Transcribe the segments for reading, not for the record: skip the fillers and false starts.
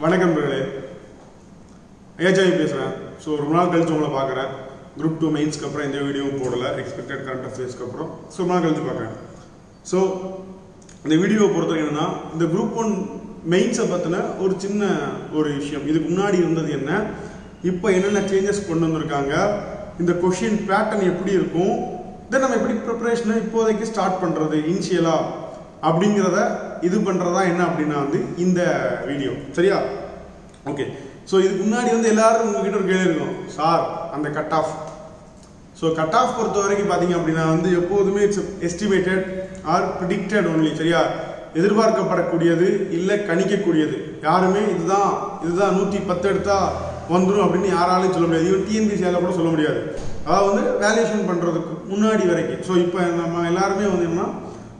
வணக்கம் நண்பர்களே, ஐயாச்சாமி பேசுகிறேன். ஸோ ரொம்ப நாள் கழிச்சு உங்களை பார்க்குறேன். குரூப் 2 மெயின்ஸ்க்கு அப்புறம் எந்த வீடியோவும் போடலை. எக்ஸ்பெக்டட் கரண்ட் அஃபேர்ஸ்க்கு அப்புறம் ரொம்ப நாள் கழிச்சு பார்க்குறேன். ஸோ இந்த வீடியோவை பொறுத்த என்னென்னா, இந்த குரூப் 1 மெயின்ஸை பற்றின ஒரு சின்ன ஒரு விஷயம். இதுக்கு முன்னாடி இருந்தது என்ன, இப்போ என்னென்ன சேஞ்சஸ் கொண்டு வந்திருக்காங்க, இந்த கொஷின் பேட்டர்ன் எப்படி இருக்கும், தென் நம்ம எப்படி ப்ரிப்பரேஷனை இப்போதைக்கு ஸ்டார்ட் பண்ணுறது இனிஷியலாக அப்படிங்கிறத இது பண்ணுறதா என்ன அப்படின்னா இந்த வீடியோ. சரியா? ஓகே. ஸோ இதுக்கு முன்னாடி எல்லாரும் உங்ககிட்ட ஒரு கேள்வி இருக்கும், சார் அந்த cut off. So cut off பொறுத்த வரைக்கும் பார்த்தீங்க அப்படின்னா எப்போதுமே it's estimated or predicted only. சரியா? எதிர்பார்க்கப்படக்கூடியது இல்லை கணிக்கக்கூடியது. யாருமே இதுதான் 110 எடுத்தா வந்துடும் அப்படின்னு யாராலையும் சொல்ல முடியாது. ஈவன் டிஎன்பிசியால் கூட சொல்ல முடியாது. அதாவது வேல்யூஷன் பண்ணுறதுக்கு முன்னாடி வரைக்கும். ஸோ இப்போ நம்ம எல்லாருமே என்னன்னா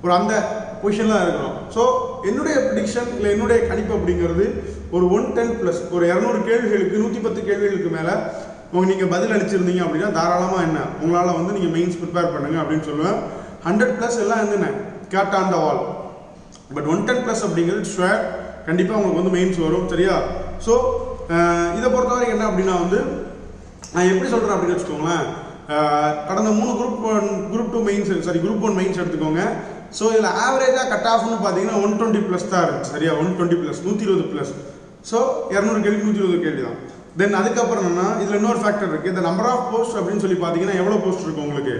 ஒரு அந்த பொசிஷன்லாம் இருக்கிறோம். ஸோ என்னுடைய ப்ரிடிக்ஷன் இல்லை என்னுடைய கணிப்பு அப்படிங்கிறது ஒரு 110+, ஒரு 200 கேள்விகளுக்கு 110 கேள்விகளுக்கு மேலே நீங்கள் பதில் அளிச்சிருந்தீங்க அப்படின்னா தாராளமாக உங்களால் நீங்கள் மெயின்ஸ் ப்ரிப்பேர் பண்ணுங்க அப்படின்னு சொல்லுவேன். 100+ எல்லாம் என்ன get on the wall. But 110+ அப்படிங்கிறது ஷுவர் கண்டிப்பாக உங்களுக்கு மெயின்ஸ் வரும். சரியா? ஸோ இதை பொறுத்தவரைக்கும் என்ன அப்படின்னா நான் எப்படி சொல்கிறேன் அப்படின்னு வச்சுக்கோங்களேன். கடந்த 3 குரூப் 2 மெயின்ஸ், குரூப் 1 மெயின்ஸ் எடுத்துக்கோங்க. ஸோ இதில் ஆவரேஜாக கட் ஆஃப்னு பார்த்தீங்கன்னா 120+ தான் இருந்துச்சு. சரியா? 120+, 120+. ஸோ 200 கேள்வி 120 கேள்வி தான். தென் அதுக்கப்புறம் என்னன்னா இதில் இன்னொரு ஃபேக்டர் இருக்குது. இந்த நம்பர் ஆஃப் போஸ்ட் அப்படின்னு சொல்லி பார்த்தீங்கன்னா எவ்வளோ போஸ்ட் இருக்கும் உங்களுக்கு?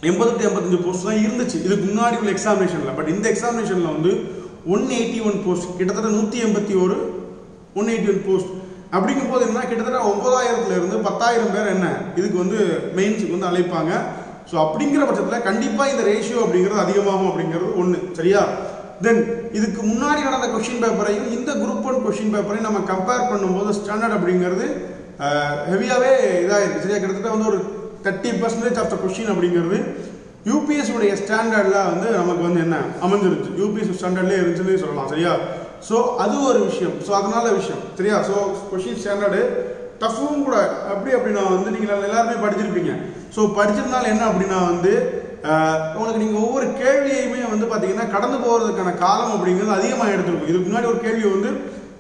80 to 85 போஸ்ட் தான் இருந்துச்சு இதுக்கு முன்னாடி உள்ள எக்ஸாமினேஷனில். பட் இந்த எக்ஸாமினேஷனில் 181 போஸ்ட், கிட்டத்தட்ட 181 போஸ்ட். அப்படிங்கும் போது என்ன, கிட்டத்தட்ட 9000 10,000 பேர் இதுக்கு மெயின்ஸுக்கு அழைப்பாங்க. ஸோ அப்படிங்கிற பட்சத்தில் கண்டிப்பாக இந்த ரேஷியோ அப்படிங்கிறது அதிகமாகும் அப்படிங்கிறது ஒன்று. சரியா? தென் இதுக்கு முன்னாடி நடந்த கொஷின் பேப்பரையும் இந்த குரூப் 1 கொஷின் பேப்பரையும் நம்ம கம்பேர் பண்ணும்போது ஸ்டாண்டர்ட் அப்படிங்கிறது ஹெவியாகவே இதாகிருக்கு. சரியா? கிட்டத்தட்ட ஒரு 30% ஆஃப் த கொஷின் அப்படிங்கிறது யூபிஎஸ் உடைய ஸ்டாண்டர்டில் நமக்கு அமைஞ்சிருச்சு. யூபிஎஸ் ஸ்டாண்டர்ட்லேயே இருந்துச்சுன்னு சொல்லலாம். சரியா? ஸோ அது ஒரு விஷயம். ஸோ அதனால விஷயம். சரியா? ஸோ கொஷின் ஸ்டாண்டர்டு டஃப்பும் கூட அப்படின்னா நீங்கள் எல்லாருமே படிச்சிருப்பீங்க. ஸோ படிச்சிருந்தாலும் என்ன அப்படின்னா உங்களுக்கு நீங்கள் ஒவ்வொரு கேள்வியுமே பார்த்தீங்கன்னா கடந்து போகிறதுக்கான காலம் அப்படிங்கிறது அதிகமாக எடுத்துருக்கும். இதுக்கு முன்னாடி ஒரு கேள்வி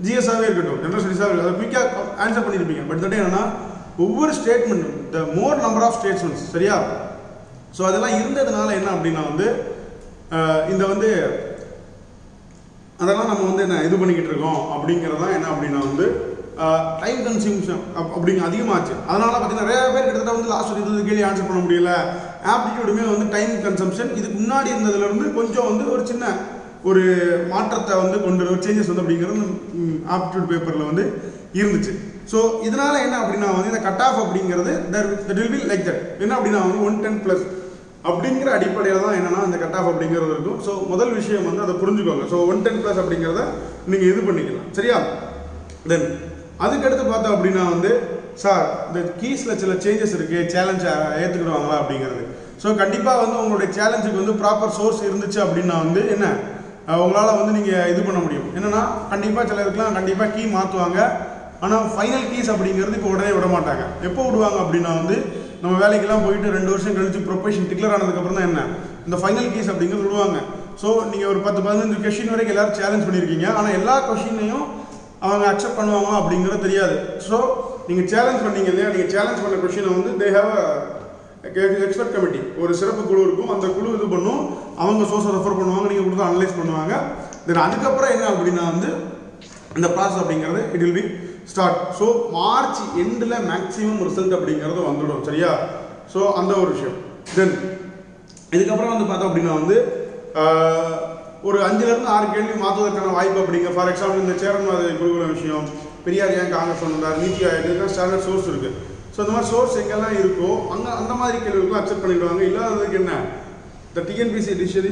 ஜிஎஸ்ஸாகவே இருக்கட்டும், ஜென்ரல் ஸ்டடீஸாகவே அதை குயிக்காக ஆன்சர் பண்ணியிருப்பீங்க. பட் தட் என்னன்னா ஒவ்வொரு ஸ்டேட்மெண்ட்டும் த மோர் நம்பர் ஆஃப் ஸ்டேட்மெண்ட்ஸ். சரியா? ஸோ அதெல்லாம் இருந்ததுனால என்ன அப்படின்னா இந்த அதெல்லாம் நம்ம இது பண்ணிக்கிட்டு இருக்கோம் அப்படிங்கிறதான் என்ன அப்படின்னா டைம் கன்சியூம்ஷன் அப்படிங்க அதிகமாச்சு. அதனால பார்த்தீங்கன்னா நிறைய பேர் கிட்டத்தட்ட லாஸ்ட் 20 கேள்வி ஆன்சர் பண்ண முடியல. ஆப்டிடியூடுமே டைம் கன்சம்ஷன் இதுக்கு முன்னாடி இருந்ததுலேருந்து கொஞ்சம் ஒரு சின்ன ஒரு மாற்றத்தை கொண்டு ஒரு சேஞ்சஸ் அப்படிங்கிறது ஆப்டிடியூட் பேப்பரில் இருந்துச்சு. ஸோ இதனால என்ன அப்படின்னா இந்த கட் ஆஃப் அப்படிங்கிறது that will be like that. என்ன அப்படின்னா 110+ அப்படிங்கிற அடிப்படையில் தான் என்னன்னா இந்த கட் ஆஃப் அப்படிங்கிறது இருக்கும். ஸோ முதல் விஷயம் அதை புரிஞ்சுக்கோங்க. ஸோ 110+ அப்படிங்கிறத நீங்கள் இது பண்ணிக்கலாம். சரியா? தென் அதுக்கடுத்து பார்த்தோம் அப்படின்னா சார் இந்த கீஸில் சில சேஞ்சஸ் இருக்குது, சேலஞ்சை ஏற்றுக்கிடுவாங்களா அப்படிங்கிறது. ஸோ கண்டிப்பாக உங்களுடைய சேலஞ்சுக்கு ப்ராப்பர் சோர்ஸ் இருந்துச்சு அப்படின்னா என்ன உங்களால் நீங்கள் இது பண்ண முடியும். என்னென்னா கண்டிப்பாக சில இதுக்கெலாம் கண்டிப்பாக கீ மாற்றுவாங்க. ஆனால் ஃபைனல் கீஸ் அப்படிங்கிறது இப்போ உடனே விட மாட்டாங்க. எப்போ விடுவாங்க அப்படின்னா நம்ம வேலைக்கெல்லாம் போயிட்டு 2 வருஷம் கழிச்சு ப்ரொஃபஷன் டிக்ளேர் ஆனதுக்கப்புறம் தான் இந்த ஃபைனல் கீஸ் அப்படிங்கிறது விடுவாங்க. ஸோ நீங்கள் ஒரு 10-15 கொஷின் வரைக்கும் எல்லாரும் சேலஞ்ச் பண்ணியிருக்கீங்க. ஆனால் எல்லா கொஷினையும் அவங்க அக்செப்ட் பண்ணுவாங்க அப்படிங்கிறது தெரியாது. ஸோ நீங்கள் சேலஞ்ச் பண்ணீங்க இல்லையா, நீங்கள் சேலஞ்ச் பண்ண கொஷினை தே ஹேவ் எக்ஸ்பர்ட் கமிட்டி, ஒரு சிறப்பு குழு இருக்கும். அந்த குழு இது பண்ணும், அவங்க சோர்ஸை ரெஃபர் பண்ணுவாங்க, நீங்கள் கொடுத்து அனலைஸ் பண்ணுவாங்க. தென் அதுக்கப்புறம் என்ன அப்படின்னா இந்த ப்ராசஸ் அப்படிங்கிறது it will be start. So March எண்டில் மேக்ஸிமம் ரிசல்ட் அப்படிங்கிறது வந்துடும். சரியா? ஸோ அந்த ஒரு விஷயம். தென் இதுக்கப்புறம் பார்த்தோம் அப்படின்னா ஒரு 5லேருந்து 6 கேள்வி மாற்றுவதற்கான வாய்ப்பு அப்படிங்க. ஃபார் எக்ஸாம்பிள் இந்த சேரன்வாத குழுவின விஷயம், பெரியார் ஏன் காங்கிரஸ் வந்தார், நீதி ஆயோக், இதுதான் ஸ்டாண்டர்ட் சோர்ஸ் இருக்குது. ஸோ இந்த மாதிரி சோர்ஸ் எங்கெல்லாம் இருக்கோ அந்த மாதிரி கேள்விகளுக்கும் அக்செப்ட் பண்ணிடுவாங்க. இல்லாததுக்கு என்ன, the TNPSC decision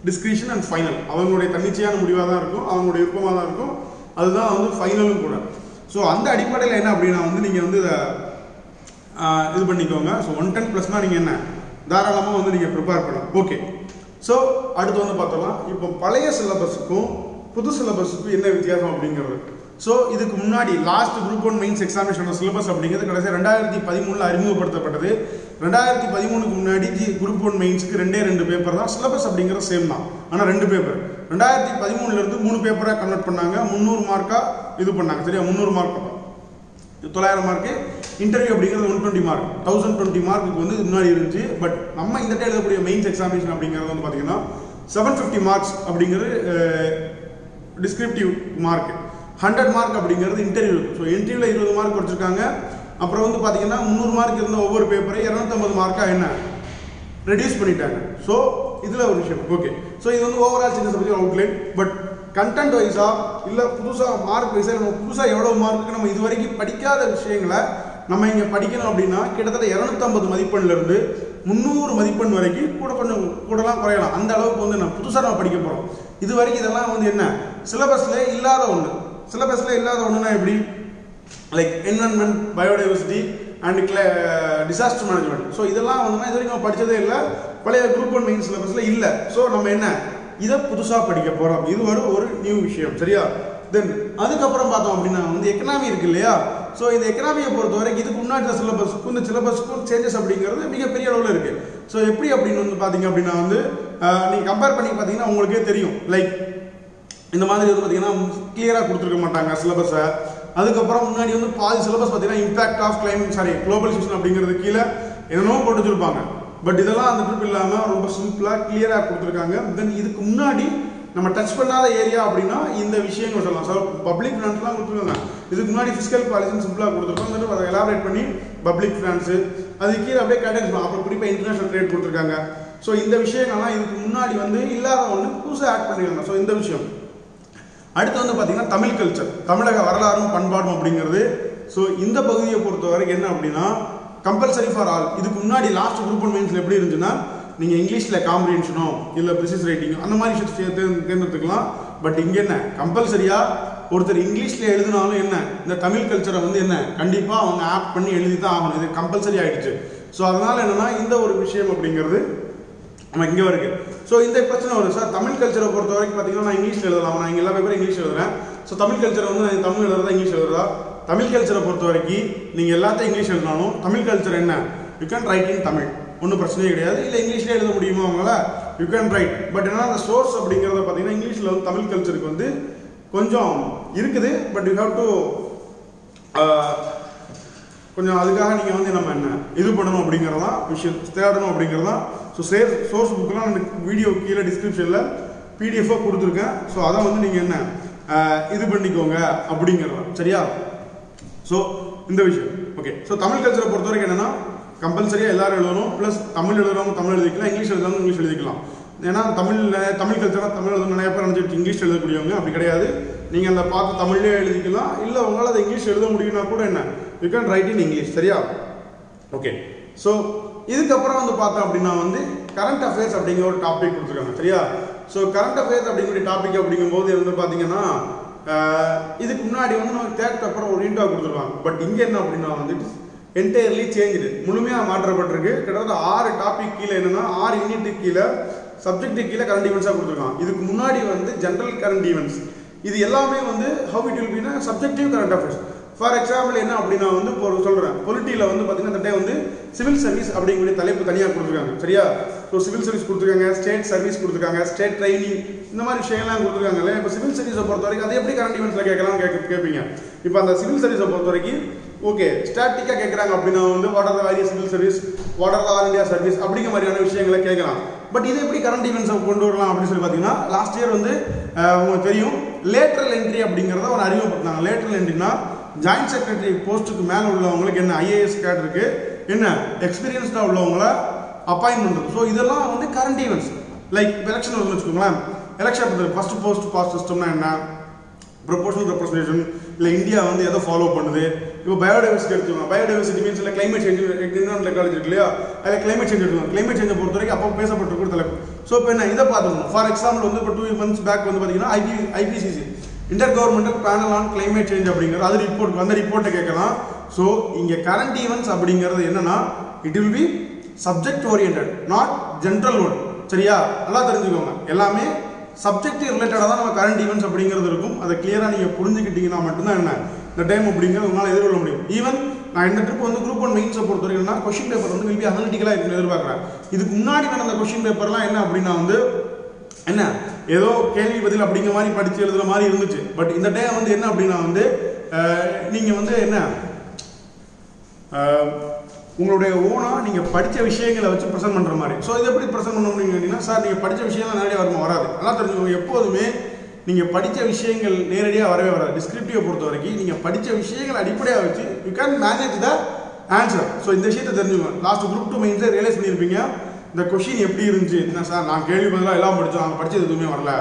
discretion and final. அவங்களுடைய தன்னிச்சையான முடிவாக தான் இருக்கும், அவங்களுடைய விருப்பமாக தான் இருக்கும். அதுதான் ஃபைனலும் கூட. ஸோ அந்த அடிப்படையில் என்ன அப்படின்னா நீங்கள் இதை இது பண்ணிக்கோங்க. ஸோ 110+னா நீங்கள் என்ன தாராளமாக நீங்கள் ப்ரிப்பேர் பண்ணலாம். ஓகே. ஸோ அடுத்து பார்த்தோம்னா இப்போ பழைய சிலபஸுக்கும் புது சிலபஸுக்கும் என்ன வித்தியாசம் அப்படிங்கிறது. ஸோ இதுக்கு முன்னாடி லாஸ்ட் குரூப் 1 மெயின்ஸ் எக்ஸாமினேஷனோட சிலபஸ் அப்படிங்கிறது கடைசி 2013 அறிமுகப்படுத்தப்பட்டது. 2013க்கு முன்னாடி குரூப் 1 மெயின்ஸுக்கு 2 பேப்பர் தான். சிலபஸ் அப்படிங்கிறது சேம் தான், ஆனால் 2 பேப்பர். 2013 இருந்து 3 பேப்பரா கன்வெர்ட் பண்ணாங்க. 300 மார்க்கா இது பண்ணாங்க. சரியா, 300 மார்க் 900 மார்க்கு. இன்டர்வியூ அப்படிங்கிறது 120 மார்க். 1020 மார்க்குக்கு வந்து முன்னாடி இருந்துச்சு. பட் நம்ம இந்த டைம் எழுதக்கூடிய மெயின்ஸ் எக்ஸாமினேஷன் அப்படிங்கிறது வந்து பார்த்தீங்கன்னா 750 மார்க்ஸ் அப்படிங்கிறது டிஸ்கிரிப்டிவ் மார்க், 100 மார்க் அப்படிங்கிறது இன்டர்வியூ. ஸோ இன்டர்வியூவில் 20 மார்க் குறைச்சிருக்காங்க. அப்புறம் வந்து பார்த்தீங்கன்னா 300 மார்க் இருந்த ஒவ்வொரு பேப்பரை 250 மார்க்காக என்ன ரெடியூஸ் பண்ணிட்டாங்க. ஸோ இதில் ஒரு விஷயம். ஓகே, ஸோ இது வந்து ஓவரால் சேஞ்சஸ் பற்றி அவுட்லைன். பட் கண்டென்ட் வைஸா இல்லை புதுசாக மார்க் வைஸா நம்ம புதுசாக எவ்வளோ மார்க்கு நம்ம இது வரைக்கும் படிக்காத விஷயங்களை நம்ம இங்கே படிக்கணும் அப்படின்னா கிட்டத்தட்ட 250 மதிப்பெண்லேருந்து 300 மதிப்பெண் வரைக்கும் கொஞ்சம் கூடலாம் குறையலாம். அந்த அளவுக்கு வந்து நம்ம புதுசாக நம்ம படிக்க போகிறோம். இது வரைக்கும் இதெல்லாம் வந்து என்ன சிலபஸில் இல்லாத ஒன்று. சிலபஸில் இல்லாத ஒன்றுனா எப்படி, like environment, biodiversity and disaster management. So இதெல்லாம் வந்து இது வரைக்கும் நம்ம படித்ததே இல்லை, பழைய குரூப் 1 மெயின் சிலபஸில் இல்லை. ஸோ நம்ம என்ன இதை புதுசாக படிக்க போகிறோம். இது ஒரு நியூ விஷயம். சரியா, தென் அதுக்கப்புறம் பார்த்தோம் அப்படின்னா வந்து எக்கனாமி இருக்கு இல்லையா. ஸோ இந்த எக்கனாமியை பொறுத்த வரைக்கும் இதுக்கு முன்னாடி சிலபஸுக்கும் இந்த சிலபஸுக்கும் சேஞ்சஸ் அப்படிங்கிறது மிகப்பெரிய அளவில் இருக்குது. ஸோ எப்படி அப்படின்னு வந்து பார்த்தீங்க அப்படின்னா வந்து நீங்கள் கம்பேர் பண்ணி பார்த்தீங்கன்னா உங்களுக்கே தெரியும். லைக் இந்த மாதிரி வந்து பார்த்தீங்கன்னா கிளியராக கொடுத்துருக்க மாட்டாங்க சிலபஸை. அதுக்கப்புறம் முன்னாடி வந்து பாதி சிலபஸ் பார்த்தீங்கன்னா இம்பாக்ட் ஆஃப் குளோபலைசேஷன் அப்படிங்கிறது கீழே என்னென்னோ போட்டு வச்சிருப்பாங்க. பட் இதெல்லாம் அந்த ட்ரிப் இல்லாமல் ரொம்ப சிம்பிளாக கிளியராக கொடுத்துருக்காங்க. தென் இதுக்கு முன்னாடி நம்ம டச் பண்ணாத ஏரியா அப்படின்னா இந்த விஷயங்கள் சொல்லலாம். ஸோ பப்ளிக் ஃபினான்ஸ்லாம் கொடுத்துருக்காங்க. இதுக்கு முன்னாடி ஃபிஸ்கல் பாலிசின்னு சிம்பிளாக கொடுத்துருக்கோம். அதை எலாபரேட் பண்ணி பப்ளிக் ஃபினான்ஸு அது கீழே அப்படியே கேட்டகரி அப்புறம் குறிப்பாக இன்டர்நேஷனல் ட்ரேட் கொடுத்துருக்காங்க. ஸோ இந்த விஷயங்கள்லாம் இதுக்கு முன்னாடி வந்து இல்லாத ஒன்று புதுசாக ஆட் பண்ணிருக்காங்க. ஸோ இந்த விஷயம். அடுத்து வந்து பார்த்தீங்கன்னா தமிழ் கல்ச்சர், தமிழக வரலாறும் பண்பாடும் அப்படிங்கிறது. ஸோ இந்த பகுதியை பொறுத்த வரைக்கும் என்ன அப்படின்னா கம்பல்சரி ஃபார் ஆல். இதுக்கு முன்னாடி லாஸ்ட் குரூப் 1 மெயின்ஸில் எப்படி இருந்துச்சுன்னா நீங்கள் இங்கிலீஷில் காம்ப்ரிஹென்ஷனோ இல்லை ப்ரிசிஸ் ரைட்டிங்கோ அந்த மாதிரி விஷயத்தை தேர்ந்தெடுத்துக்கலாம். பட் இங்கே என்ன கம்பல்சரியாக ஒருத்தர் இங்கிலீஷில் எழுதினாலும் என்ன இந்த தமிழ் கல்ச்சரை வந்து என்ன கண்டிப்பாக அவங்க ஆப் பண்ணி எழுதி தான் ஆகணும். இது கம்பல்சரி ஆகிடுச்சு. ஸோ அதனால் என்னென்னா இந்த ஒரு விஷயம் அப்படிங்கிறது நம்ம இங்கே வருது. ஸோ இந்த பிரச்சனை வரும் சார். தமிழ் கல்ச்சரை பொறுத்த வரைக்கும் பார்த்தீங்கன்னா நான் இங்கிலீஷில் எழுதலாம், நான் எல்லா பேப்பரும் இங்கிலீஷ் எழுதுறேன். ஸோ தமிழ் கல்ச்சரை வந்து நான் தமிழ் எழுதுறதா இங்கிலீஷ் எழுதுறதா? தமிழ் கல்ச்சரை பொறுத்த வரைக்கும் நீங்கள் எல்லாத்தையும் இங்கிலீஷ் எழுதினாலும் தமிழ் கல்ச்சர் என்ன யூ கேன் ரைட் இன் தமிழ், ஒன்றும் பிரச்சனையே கிடையாது. இல்லை இங்கிலீஷ்லேயே எழுத முடியுமா அவங்களால யூ கேன் ரைட். பட் என்னன்னா அந்த சோர்ஸ் அப்படிங்கிறத பார்த்தீங்கன்னா இங்கிலீஷில் வந்து தமிழ் கல்ச்சருக்கு வந்து கொஞ்சம் இருக்குது. பட் யூ ஹேவ் டு கொஞ்சம் அதுக்காக நீங்கள் வந்து நம்ம என்ன இது பண்ணணும் அப்படிங்கிறதான் விஷயம் தேடணும் அப்படிங்கிறதான். ஸோ சோர்ஸ் புக்கெலாம் அந்த வீடியோ கீழே டிஸ்கிரிப்ஷனில் பிடிஎஃபாக கொடுத்துருக்கேன். ஸோ அதை வந்து நீங்கள் என்ன இது பண்ணிக்கோங்க அப்படிங்கிறதா. சரியா, ஸோ இந்த விஷயம் ஓகே. ஸோ தமிழ் கல்ச்சரை பொறுத்த வரைக்கும் என்னென்னா கம்பல்சரியாக எல்லாரும் எழுதணும். ப்ளஸ் தமிழ் எழுதுறவங்க தமிழ் எழுதிக்கலாம், இங்கிலீஷ் எழுதுறவங்க இங்கிலீஷ் எழுதிக்கலாம். ஏன்னா தமிழ் கல்ச்சராக தமிழ் எழுத நிறைய பேர் நினச்சிட்டு இங்கிலீஷ் எழுதக்கூடியவங்க அப்படி கிடையாது. நீங்கள் அந்த பார்த்து தமிழ்லேயே எழுதிக்கலாம். இல்லை உங்களால் அதை இங்கிலீஷ் எழுத முடியும்னா கூட என்ன you can write in English. சரியா, ஓகே. ஸோ இதுக்கப்புறம் வந்து பார்த்தோம் அப்படின்னா வந்து கரண்ட் அஃபேர்ஸ் அப்படிங்கிற ஒரு டாபிக் கொடுத்துருக்காங்க. சரியா, ஸோ கரண்ட் அஃபேர்ஸ் அப்படிங்கிற டாபிக் அப்படிங்கும்போது வந்து பார்த்தீங்கன்னா இதுக்கு முன்னாடி வந்து நம்ம தேர்ட் பேப்பர் ஒரு இன்டா கொடுத்துருவாங்க. பட் இங்கே என்ன அப்படின்னா வந்து என்டையர்லி சேஞ்சு முழுமையாக மாற்றப்பட்டிருக்கு. கிட்டத்தட்ட 6 டாபிக் கீழே என்னன்னா 6 யூனிட்டுக்கு கீழே சப்ஜெக்ட்டுக்கு கீழே கரண்ட் ஈவெண்ட்ஸாக கொடுத்துருக்காங்க. இதுக்கு முன்னாடி வந்து ஜென்ரல் கரண்ட் ஈவெண்ட்ஸ் இது எல்லாமே வந்து how it will Beena subjective current affairs. For example என்ன அப்படின்னா வந்து இப்போ சொல்கிறேன் பொலிட்டியில் வந்து பார்த்தீங்கன்னா இந்த டைம் வந்து சிவில் சர்வீஸ் அப்படிங்கிற தலைப்பு தனியாக கொடுத்துருக்காங்க. சரியா, ஸோ சிவில் சர்வீஸ் கொடுத்துருக்காங்க, ஸ்டேட் சர்வீஸ் கொடுத்துருக்காங்க, ஸ்டேட் ட்ரைனிங் இந்த மாதிரி விஷயங்கள்லாம் கொடுத்துருக்காங்கல்ல. இப்போ சிவில் சர்வீஸை பொறுத்த வரைக்கும் அது எப்படி கரண்ட் ஈவெண்ட்ஸில் கேட்கலாம் கேட்பீங்க. இப்போ அந்த சிவில் சர்வீஸை பொறுத்த வரைக்கும் ஓகே ஸ்டாட்டிக்காக கேட்குறாங்க அப்படின்னா வந்து what are the various civil service, what are the all India service அப்படிங்கிற மாதிரியான விஷயங்களை கேட்கலாம். பட் இது எப்படி கரண்ட் ஈவெண்ட்ஸை கொண்டு வரலாம் அப்படின்னு சொல்லி பார்த்தீங்கன்னா லாஸ்ட் இயர் வந்து உங்களுக்கு தெரியும் லேட்ரல் என்ட்ரி அப்படிங்கிறத ஒரு அறிமுகப்படுத்தினாங்க. லேட்ரல் என்ட்ரினா ஜாயின்ட் செக்ரட்டரி போஸ்ட்டுக்கு மேலே உள்ளவங்களுக்கு என்ன ஐஏஎஸ் கேடருக்கு என்ன எக்ஸ்பீரியன்ஸ்டாக உள்ளவங்களை அப்பாயின்ட் பண்ணுறது. ஸோ இதெல்லாம் வந்து கரண்ட் ஈவெண்ட்ஸ். லைக் இப்போ எலெக்ஷன் வந்து வச்சுக்கோங்களேன். எலெக்ஷன் ஃபர்ஸ்ட் போஸ்ட் பாஸ் சிஸ்டம்னா என்ன, ப்ரொபோஷனல் ரெப்ரஸன்டேஷன் இல்லை இந்தியா வந்து எதை ஃபாலோ பண்ணுது. இப்போ பயோடைவர்சிட்டி எடுத்துக்கோங்க. பயோடைவர்சிட்டி மீன்ஸ் இல்லை கிளைமேட் சேஞ்ச் என்விரான்மெண்டல் எக்காலஜி இருக்கு இல்லையா, அதில் கிளைமேட் சேஞ்ச் எடுத்துக்கோங்க. கிளைமேட் சேஞ்சை பொறுத்த வரைக்கும் அப்போ பேசப்பட்டிருக்கிற தலைப்பு. ஸோ இப்போ என்ன இதை பார்த்துக்கணும். ஃபார் எக்ஸாம்பிள் வந்து இப்போ 2 months பேக் வந்து பார்த்தீங்கன்னா IPCC inter governmental panel on climate change அப்படிங்கிறது அது ரிப்போர்ட் அந்த ரிப்போர்ட்டை கேட்கலாம். ஸோ இங்கே கரண்ட் ஈவெண்ட்ஸ் அப்படிங்கிறது என்னன்னா it will be subject oriented not general one. சரியா, நல்லா தெரிஞ்சுக்கோங்க. எல்லாமே சப்ஜெக்ட் ரிலேட்டடாக தான் நம்ம கரண்ட் ஈவெண்ட்ஸ் அப்படிங்கிறது இருக்கும். அதை கிளியராக நீங்கள் புரிஞ்சுக்கிட்டீங்கன்னா மட்டும்தான் என்ன இந்த டைம் அப்படிங்கிறது உங்களால் எதிர்கொள்ள முடியும். ஈவன் நான் இந்த ட்ரிப் வந்து குரூப் 1 மெயின்ஸை பொறுத்த வரைக்கும் கொஸ்டின் பேப்பர் வந்து மேபி அனலிட்டிக்கலாக இருக்குன்னு எதிர்பார்க்குறேன். இதுக்கு முன்னாடி நடந்த கொஸ்டின் பேப்பர்லாம் என்ன அப்படின்னா வந்து என்ன ஏதோ கேள்வி பதில் அப்படிங்கிற மாதிரி படிச்சு எழுதுற மாதிரி இருந்துச்சு. பட் இந்த டைம் வந்து என்ன அப்படின்னா வந்து நீங்க வந்து என்ன உங்களுடைய ஓனா நீங்க படிச்ச விஷயங்களை வச்சு ப்ரெசென்ட் பண்ற மாதிரி. ஸோ இதை எப்படி ப்ரெசென்ட் பண்ண முடியும் அப்படின்னா, சார் நீங்க படிச்ச விஷயங்கள் நேரடியாக வருமா? வராது. நல்லா தெரிஞ்சுக்கோங்க, எப்போதுமே நீங்க படிச்ச விஷயங்கள் நேரடியாக வரவே வராது. டிஸ்கிரிப்டிவை பொறுத்த வரைக்கும் நீங்க படிச்ச விஷயங்களை அடிப்படையாக வச்சு you can manage the answer. So இந்த விஷயத்தை தெரிஞ்சுக்கோங்க. லாஸ்ட் குரூப் 2 மெயின்ஸை ரியலைஸ் பண்ணியிருப்பீங்க, இந்த கொஷின் எப்படி இருந்துச்சு. என்ன சார் நான் கேள்வி பதிலாக எல்லாம் படித்தோம், நாங்கள் படித்தது எதுவுமே வரல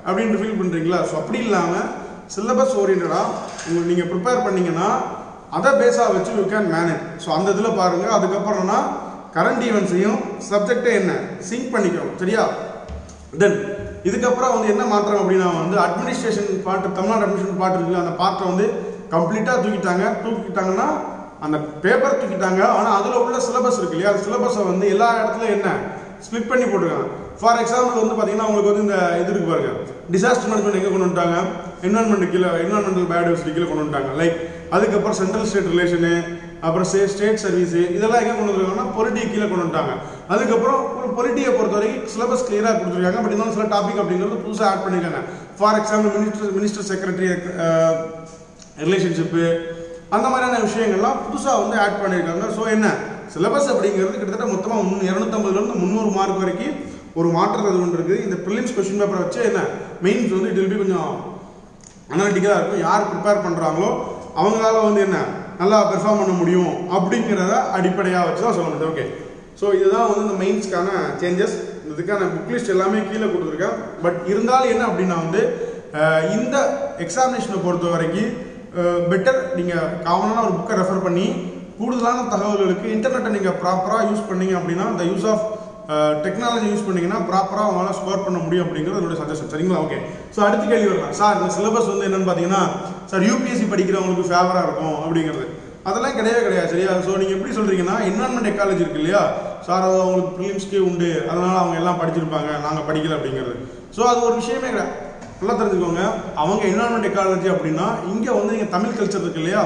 அப்படின்ட்டு ஃபீல் பண்ணுறீங்களா? ஸோ அப்படி இல்லாமல் சிலபஸ் ஓரியன்டாக நீங்கள் ப்ரிப்பேர் பண்ணிங்கன்னா அதை பேஸாக வச்சு யூ கேன் மேனேஜ். ஸோ அந்த இதில் பாருங்கள். அதுக்கப்புறம்னா கரண்ட் ஈவெண்ட்ஸையும் சப்ஜெக்டே என்ன சிங்க் பண்ணிக்கணும், சரியா? தென் இதுக்கப்புறம் வந்து என்ன மாற்றம் அப்படின்னா வந்து administration part, Tamil Nadu administration part இருக்குது, அந்த பார்ட்டை வந்து கம்ப்ளீட்டாக தூக்கிட்டாங்கன்னா அந்த பேப்பர் தூக்கிட்டாங்க. ஆனால் அதில் உள்ள சிலபஸ் இருக்கு இல்லையா, அந்த சிலபஸை வந்து எல்லா இடத்துலையும் என்ன ஸ்பிளிட் பண்ணி போட்டுருக்காங்க. ஃபார் எக்ஸாம்பிள் வந்து பார்த்தீங்கன்னா உங்களுக்கு வந்து இந்த இது இருக்கு பாருங்க, டிசாஸ்டர் மேனேஜ்மெண்ட் எங்கே கொண்டு வந்துட்டாங்க, என்வரன்மெண்ட் கீழே, என்வரன்மெண்டல் பயோடைவர்சிட்டி கீழே கொண்டு வந்துட்டாங்க. லைக் அதுக்கப்புறம் சென்ட்ரல் ஸ்டேட் ரிலேஷனு, அப்புறம் ஸ்டேட் சர்வீஸு, இதெல்லாம் எங்கே கொண்டு வந்துருக்காங்கன்னா பொலிட்டி கீழே கொண்டு வந்துட்டாங்க. அதுக்கப்புறம் ஒரு பொலிட்டியை பொறுத்த வரைக்கும் சிலபஸ் கிளியராக கொடுத்துருக்காங்க. பட் இன்னும் சில டாபிக் அப்படிங்கிறது புதுசாக ஆட் பண்ணியிருக்காங்க. For example minister secretary relationship, அந்த மாதிரியான விஷயங்கள்லாம் புதுசாக வந்து ஆட் பண்ணியிருக்காங்க. ஸோ என்ன சிலபஸ் அப்படிங்கிறது கிட்டத்தட்ட மொத்தமாக 250லேருந்து 300 மார்க் வரைக்கும் ஒரு மாற்றத்தை அது கொண்டு இருக்குது. இந்த ப்ரிலிம்ஸ் கொஸ்டின் பேப்பரை வச்சு என்ன மெயின்ஸ் வந்து இட் வில் பி கொஞ்சம் அனாலிட்டிக்கலாக இருக்கும். யார் ப்ரிப்பேர் பண்ணுறாங்களோ அவங்களால வந்து என்ன நல்லா பெர்ஃபார்ம் பண்ண முடியும் அப்படிங்கிறத அடிப்படையாக வச்சு தான் சொல்ல முடியும். ஓகே, ஸோ இதுதான் வந்து இந்த மெயின்ஸ்க்கான சேஞ்சஸ். இதுக்கான புக் லிஸ்ட் எல்லாமே கீழே கொடுத்துருக்கேன். பட் இருந்தாலும் என்ன அப்படின்னா வந்து இந்த எக்ஸாமினேஷனை பொறுத்த வரைக்கும் பெட்டர் நீங்கள் காமனான ஒரு புக்கை ரெஃபர் பண்ணி கூடுதலான தகவல்களுக்கு இன்டர்நெட்டை நீங்கள் ப்ராப்பராக யூஸ் பண்ணீங்க அப்படின்னா, இந்த யூஸ் ஆஃப் டெக்னாலஜி யூஸ் பண்ணிங்கன்னா ப்ராப்பராக அவங்களால ஸ்கோர் பண்ண முடியும் அப்படிங்கிறது என்னுடைய சஜஷன், சரிங்களா? ஓகே, ஸோ அடுத்த கேள்வி வரலாம். சார் இந்த சிலபஸ் வந்து என்னன்னு பார்த்தீங்கன்னா, சார் யூபிஎஸ்சி படிக்கிறவங்களுக்கு ஃபேவராக இருக்கும் அப்படிங்கிறது அதெல்லாம் கிடையாது, சரியா? ஸோ நீங்கள் எப்படி சொல்கிறீங்கன்னா, என்வரன்மெண்ட் எக்காலஜி இருக்கு இல்லையா சார், அது அவங்களுக்கு ப்ரிலிம்ஸ்க்கே உண்டு, அதனால் அவங்க எல்லாம் படிச்சிருப்பாங்க, நாங்கள் படிக்கல அப்படிங்கிறது. ஸோ அது ஒரு விஷயமே கிடையாது. நல்லா தெரிஞ்சுக்கோங்க, அவங்க என்வரன்மெண்ட் எக்காலஜி அப்படின்னா இங்கே வந்து நீங்கள் தமிழ் கல்ச்சர் இருக்கு இல்லையா,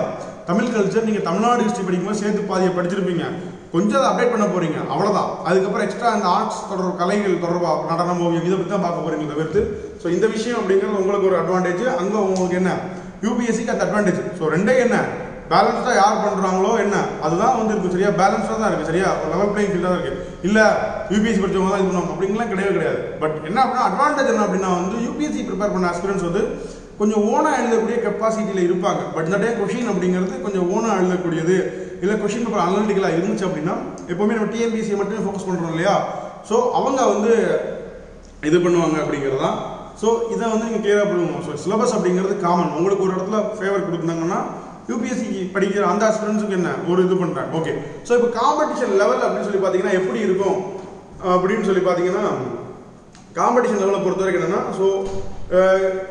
தமிழ் கல்ச்சர் நீங்கள் தமிழ்நாடு ஹிஸ்ட்ரி படிக்கும்போது சேர்த்து பாதியை படிச்சிருப்பீங்க, கொஞ்சம் அதை அப்டேட் பண்ண போறீங்க, அவ்வளோதான். அதுக்கப்புறம் எக்ஸ்ட்ரா அந்த ஆர்ட்ஸ் தொடர்பு கலைகள் தொடர்பாக நடனம், ஓவியம் இதை பற்றி தான் பார்க்க போறீங்க தவிர்த்து. ஸோ இந்த விஷயம் அப்படிங்கிறது உங்களுக்கு ஒரு அட்வான்டேஜ், அங்கே உங்களுக்கு என்ன யூபிஎஸ்சிக்கு அந்த அட்வான்டேஜ். ஸோ ரெண்டே என்ன பேலன்ஸ்டாக யார் பண்ணுறாங்களோ என்ன அதுதான் வந்து இருக்குது, சரியா? பேலன்ஸ்டாக தான் இருக்குது, சரியா? ஒரு லெவல் பிளேயிங் ஃபீல்டாக இருக்குது. இல்லை யூபிஎஸ்சி படித்தவங்க தான் இது பண்ணுவாங்க அப்படிங்கலாம் கிடையாது. பட் என்ன அப்படின்னா அட்வான்டேஜ் என்ன அப்படின்னா வந்து யூபிஎஸ்சி ப்ரிப்பேர் பண்ண ஆஸ்பிரன்ஸ் வந்து கொஞ்சம் ஓனாக எழுதக்கூடிய கெப்பாசிட்டியில் இருப்பாங்க. பட் இந்த டே கொஷின் அப்படிங்கிறது கொஞ்சம் ஓனாக எழுதக்கூடியது, இல்லை கொஷின் பேப்பர் அனலிட்டிக்கலாக இருந்துச்சு அப்படின்னா, எப்போவுமே நம்ம டிஎன்பிஎஸ்சியை மட்டுமே ஃபோக்கஸ் பண்ணுறோம் இல்லையா, ஸோ அவங்க வந்து இது பண்ணுவாங்க அப்படிங்கிறது தான். ஸோ இதை வந்து நீங்கள் கிளியராக பண்ணுவோம். ஸோ சிலபஸ் அப்படிங்கிறது காமன், உங்களுக்கு ஒரு இடத்துல ஃபேவர் கொடுத்தாங்கன்னா யூபிஎஸ்சி படிக்கிற அந்த ஆஸ்பிரன்ஸுக்கு என்ன ஒரு இது பண்ணுறாங்க. ஓகே, ஸோ இப்போ காம்படிஷன் லெவல் அப்படின்னு சொல்லி பார்த்தீங்கன்னா எப்படி இருக்கும் அப்படின்னு சொல்லி பார்த்தீங்கன்னா, காம்படிஷன் லெவலை பொறுத்த வரைக்கும் என்னன்னா, ஸோ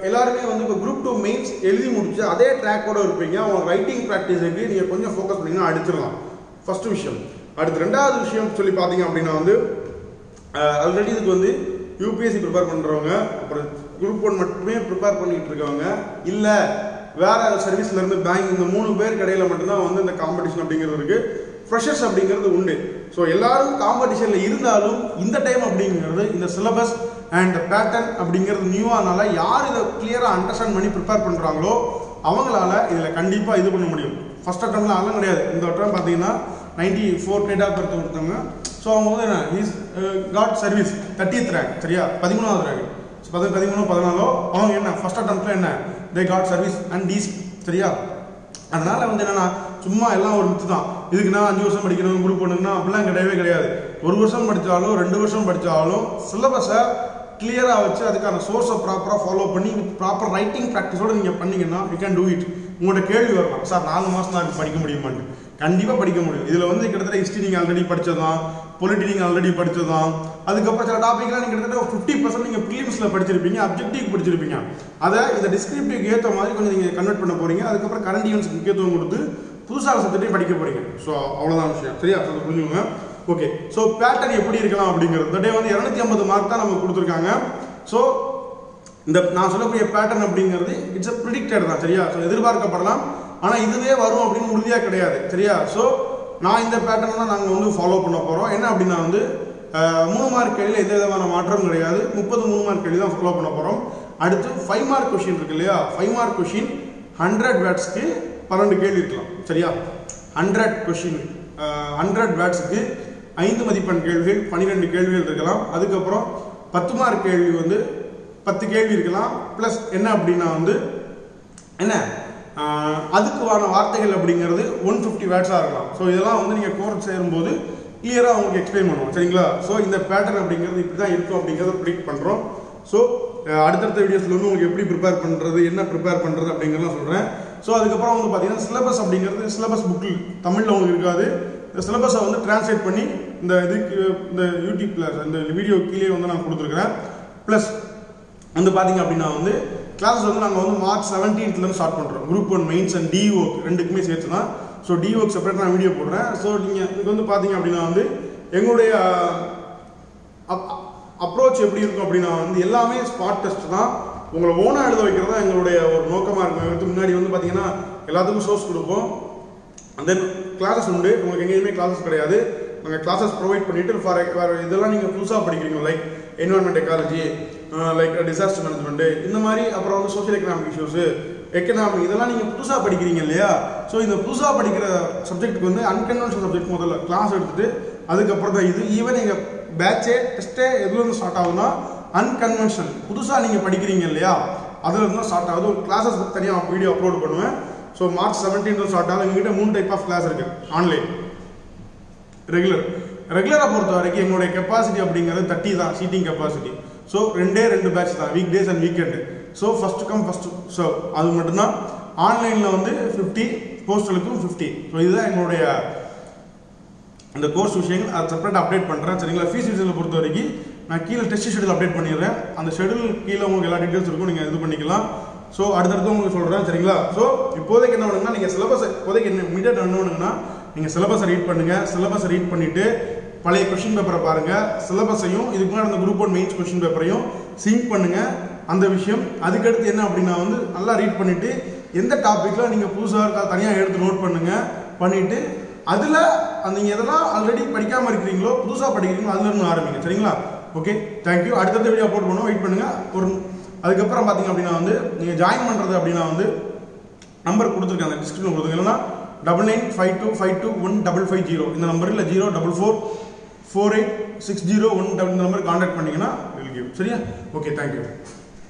எல்லாருமே வந்து இப்போ குரூப் 2 மெயின்ஸ் எழுதி முடிச்சு அதே ட்ராக்கோட இருப்பீங்க. அவங்க ரைட்டிங் ப்ராக்டிஸுக்கு நீங்கள் கொஞ்சம் ஃபோக்கஸ் பண்ணிங்கன்னா அடிச்சிடலாம், ஃபர்ஸ்ட் விஷயம். அடுத்து ரெண்டாவது விஷயம் சொல்லி பார்த்தீங்க அப்படின்னா வந்து ஆல்ரெடி இதுக்கு வந்து யூபிஎஸ்சி ப்ரிப்பேர் பண்ணுறவங்க, அப்புறம் குரூப் 1 மட்டுமே ப்ரிப்பேர் பண்ணிட்டு இருக்கவங்க, இல்லை வேற சர்வீஸ்லேருந்து பேங்க், இந்த 3 பேர் கடையில் மட்டும்தான் வந்து இந்த காம்படிஷன் அப்படிங்கிறது இருக்கு. ஃப்ரெஷர்ஸ் அப்படிங்கிறது உண்டு. ஸோ எல்லாரும் காம்படிஷனில் இருந்தாலும் இந்த டைம் அப்படிங்கிறது இந்த சிலபஸ் அண்ட் பேட்டர்ன் அப்படிங்கிறது நியூவானால யார் இதை கிளியராக அண்டர்ஸ்டாண்ட் பண்ணி ப்ரிப்பேர் பண்ணுறாங்களோ அவங்களால இதில் கண்டிப்பாக இது பண்ண முடியும். ஃபர்ஸ்ட் அட்டம்லாம் அதெல்லாம் கிடையாது. இந்த வட்டம் பார்த்தீங்கன்னா 94 டேட் ஆஃப் பர்த் கொடுத்தாங்க. ஸோ அவங்க வந்து என்ன is God service 30th rank, சரியா? 13வது ரேங்க், 13 14 அவங்க என்ன ஃபர்ஸ்ட் அட்டம்ப்ட்ல என்ன தே காட் சர்வீஸ் அண்ட் டீஸ், சரியா? அதனால வந்து என்னன்னா சும்மா எல்லாம் ஒரு மித்து தான். இதுக்கு நான் 5 வருஷம் படிக்கணும் குரூப் பண்ணுங்கன்னா அப்படிலாம் கிடையாது. 1 வருஷம் படித்தாலும் 2 வருஷம் படித்தாலும் சிலபஸை கிளியராக வச்சு அதுக்கான சோர்ஸை ப்ராப்பராக ஃபாலோ பண்ணி ப்ராப்பர் ரைட்டிங் ப்ராக்டிஸோடு நீங்கள் பண்ணீங்கன்னா யூ கேன் டூ இட். உங்கள்கிட்ட கேள்வி வரலாம், சார் 4 மாதம் தான் படிக்க முடியுமான்னு. கண்டிப்பாக படிக்க முடியும். இதில் வந்து கிட்டத்தட்ட ஹிஸ்ட்ரி நீங்கள் ஆல்ரெடி படித்ததான், பொலிட்டி நீங்கள் ஆல்ரெடி படித்ததான், அதுக்கப்புறம் சில டாப்பிக்லாம் நீங்கள் கிட்டத்தட்ட 50% நீங்கள் ப்ரீலிம்ஸில் படிச்சிருப்பீங்க, அப்ஜெக்டிவ் படிச்சிருப்பீங்க. அதை இந்த டிஸ்கிரிப்டிவ்க்கு ஏற்ற மாதிரி கொஞ்சம் நீங்கள் கன்வெர்ட் பண்ண போகிறீங்க. அதுக்கப்புறம் கரண்ட் ஈவெண்ட்ஸ்க்கு முக்கியத்துவம் கொடுத்து புதுசாக சப்ஜெக்டையும் படிக்க போகிறீங்க. ஸோ அவ்வளோதான் விஷயம், சரியா? ஸோ புரிஞ்சுக்கோங்க. ஓகே, ஸோ பேட்டர்ன் எப்படி இருக்கலாம் அப்படிங்கிறது இந்த டே வந்து 250 மார்க் தான் நமக்கு கொடுத்துருக்காங்க. ஸோ இந்த நான் சொல்லக்கூடிய பேட்டர்ன் அப்படிங்கிறது இட்ஸ் அ ப்ரிடிக்டட் தான், சரியா? ஸோ எதிர்பார்க்கப்படலாம், ஆனால் இதுவே வரும் அப்படின்னு உறுதியாக கிடையாது, சரியா? ஸோ நான் இந்த பேட்டர்ன் தான் நாங்கள் வந்து ஃபாலோ பண்ண போகிறோம். என்ன அப்படின்னா வந்து 3 மார்க் கேள்வியில் எந்த விதமான மாற்றம் கிடையாது. 30 3 மார்க் கேள்வி தான் ஃபாலோ பண்ண போகிறோம். அடுத்து 5 மார்க் கொஷின் இருக்கு இல்லையா, 5 மார்க் கொஷின் 100 வேர்ட்ஸ்க்கு 12 கேள்வி இருக்கலாம். சரியா, 100 கொஷின் 100 வேர்ட்ஸ்க்கு 5 மதிப்பெண் கேள்விகள் 12 கேள்விகள் இருக்கலாம். அதுக்கப்புறம் 10 மார்க் கேள்வி வந்து 10 கேள்வி இருக்கலாம். ப்ளஸ் என்ன அப்படின்னா வந்து என்ன அதுக்குவான வார்த்தைகள் அப்படிங்கிறது 150 வேர்ட்ஸாக இருக்கலாம். ஸோ இதெல்லாம் வந்து நீங்கள் கோர்ஸ் சேரும்போது கிளியராக உங்களுக்கு எக்ஸ்பிளைன் பண்ணுவோம். சரிங்களா, ஸோ இந்த பேட்டர்ன் அப்படிங்கிறது இப்படி தான் இருக்கும் அப்படிங்கிறத ப்ரிடிக்ட் பண்ணுறோம். ஸோ அடுத்தடுத்த வீடியோஸில் வந்து உங்களுக்கு எப்படி ப்ரிப்பேர் பண்ணுறது, என்ன ப்ரிப்பேர் பண்ணுறது அப்படிங்கிறலாம் சொல்கிறேன். ஸோ அதுக்கப்புறம் வந்து பார்த்தீங்கன்னா சிலபஸ் அப்படிங்கிறது சிலபஸ் புக்கில் தமிழில் உங்களுக்கு இருக்காது. இந்த சிலபஸை வந்து டிரான்ஸ்லேட் பண்ணி இந்த இதுக்கு இந்த யூடியூப்பில் இந்த வீடியோ கீழே வந்து நான் கொடுத்துருக்குறேன். ப்ளஸ் வந்து பார்த்தீங்க அப்படின்னா வந்து கிளாஸஸ் வந்து நாங்கள் வந்து மார்ச் 17th ஸ்டார்ட் பண்ணுறோம். குரூப் 1 மெயின்ஸ் அண்ட் டிஓ ரெண்டுக்குமே சேர்த்து தான். ஸோ டிஓக்கு செப்பரேட் நான் வீடியோ போடுறேன். ஸோ நீங்கள் இது வந்து பார்த்தீங்க அப்படின்னா வந்து எங்களுடைய அப்ரோச் எப்படி இருக்கும் அப்படின்னா வந்து எல்லாமே ஸ்பாட் டெஸ்ட் தான். உங்களை ஓனாக எழுத வைக்கிறது தான் எங்களுடைய ஒரு நோக்கமாக இருக்கும். இதுக்கு முன்னாடி வந்து பார்த்தீங்கன்னா எல்லாத்துக்கும் சோர்ஸ் கொடுப்போம். அண்ட் தென் கிளாஸஸ் உண்டு. உங்களுக்கு எங்கேயுமே கிளாஸஸ் கிடையாது. நாங்கள் கிளாஸஸ் ப்ரொவைட் பண்ணிவிட்டு வேறு இதெல்லாம் நீங்கள் புதுசாக படிக்கிறீங்க, like environment ecology, like disaster management, இந்த மாதிரி அப்புறம் வந்து சோஷியல் எக்கனாமிக் இஷ்யூஸு, எக்கனாமி, இதெல்லாம் நீங்கள் புதுசாக படிக்கிறீங்க இல்லையா. ஸோ இந்த புதுசாக படிக்கிற சப்ஜெக்ட்டுக்கு வந்து அன்கன்வென்ஷனல் சப்ஜெக்ட் முதல்ல கிளாஸ் எடுத்துகிட்டு அதுக்கப்புறம் தான் இது ஈவன் எங்கள் பேட்சே டெஸ்ட்டே எதுலேருந்து ஸ்டார்ட் ஆகுதுன்னா அன்கன்வென்ஷனல் புதுசாக நீங்கள் படிக்கிறீங்க இல்லையா அதுலேருந்து தான் ஸ்டார்ட் ஆகுது. ஒரு கிளாஸஸ் தனியாக வீடியோ அப்லோட் பண்ணுவேன். ஸோ மார்ச் 17th ஸ்டார்ட் ஆகும். எங்ககிட்ட 3 டைப் ஆஃப் கிளாஸ் இருக்குது. ஆன்லைன், ரெகுலராக பொறுத்த வரைக்கும் எங்களுடைய கெப்பாசிட்டி அப்படிங்கிறது 30 தான் சீட்டிங் கெப்பாசிட்டி. ஸோ 2 பேட்ச் தான், week days and weekend. So first come first serve, அது மட்டும்தான். ஆன்லைனில் வந்து 50, போஸ்டலுக்கும் 50. ஸோ இதுதான் எங்களுடைய இந்த கோர்ஸ் விஷயங்கள். அதை செப்பரேட் அப்டேட் பண்ணுறேன். சரிங்களா, ஃபீஸ் விஷயத்தில் பொறுத்த வரைக்கும் நான் கீழே டெஸ்ட் ஷெடியூல் அப்டேட் பண்ணிடுறேன். அந்த ஷெடியூல் கீழே உங்களுக்கு எல்லா டீட்டெயில்ஸ் இருக்கும், நீங்கள் இது பண்ணிக்கலாம். ஸோ அடுத்தடுத்து உங்களுக்கு சொல்கிறேன். சரிங்களா, ஸோ இப்போதைக்கு என்ன பண்ணுங்கன்னா நீங்கள் சிலபஸ் இப்போதைக்கு என்ன இமீடியட் என்ன பண்ணுங்கன்னா நீங்கள் சிலபஸை ரீட் பண்ணுங்கள். சிலபஸை ரீட் பண்ணிவிட்டு பழைய கொஷின் பேப்பரை பாருங்கள். சிலபஸையும் இதுக்கு முன்னாடி அந்த குரூப் 1 மெயின்ஸ் கொஷின் பேப்பரையும் சிங்க் பண்ணுங்கள். அந்த விஷயம் அதுக்கடுத்து என்ன அப்படின்னா வந்து நல்லா ரீட் பண்ணிவிட்டு எந்த டாப்பிக்கில் நீங்கள் புதுசாக தனியாக எடுத்து நோட் பண்ணுங்கள். பண்ணிவிட்டு அதில் நீங்கள் எதெல்லாம் ஆல்ரெடி படிக்காமல் இருக்கிறீங்களோ புதுசாக படிக்கிறீங்களோ அதுலேருந்து ஆரம்பிங்க. சரிங்களா, ஓகே, தேங்க்யூ. அடுத்தடுத்த வீடியோ அப்லோட் பண்ணுவோம், வெயிட் பண்ணுங்கள். அதுக்கப்புறம் பார்த்தீங்க அப்படின்னா வந்து நீங்கள் ஜாயின் பண்ணுறது அப்படின்னா வந்து நம்பர் கொடுத்துருக்காங்க, டிஸ்கிரிப்ஷன் கொடுத்துருங்க. இல்லைன்னா 9952521550 இந்த நம்பர், இல்லை 0444860 1 இந்த நம்பர் கான்டாக்ட் பண்ணிங்கன்னா. சரியா, ஓகே, தேங்க்யூ.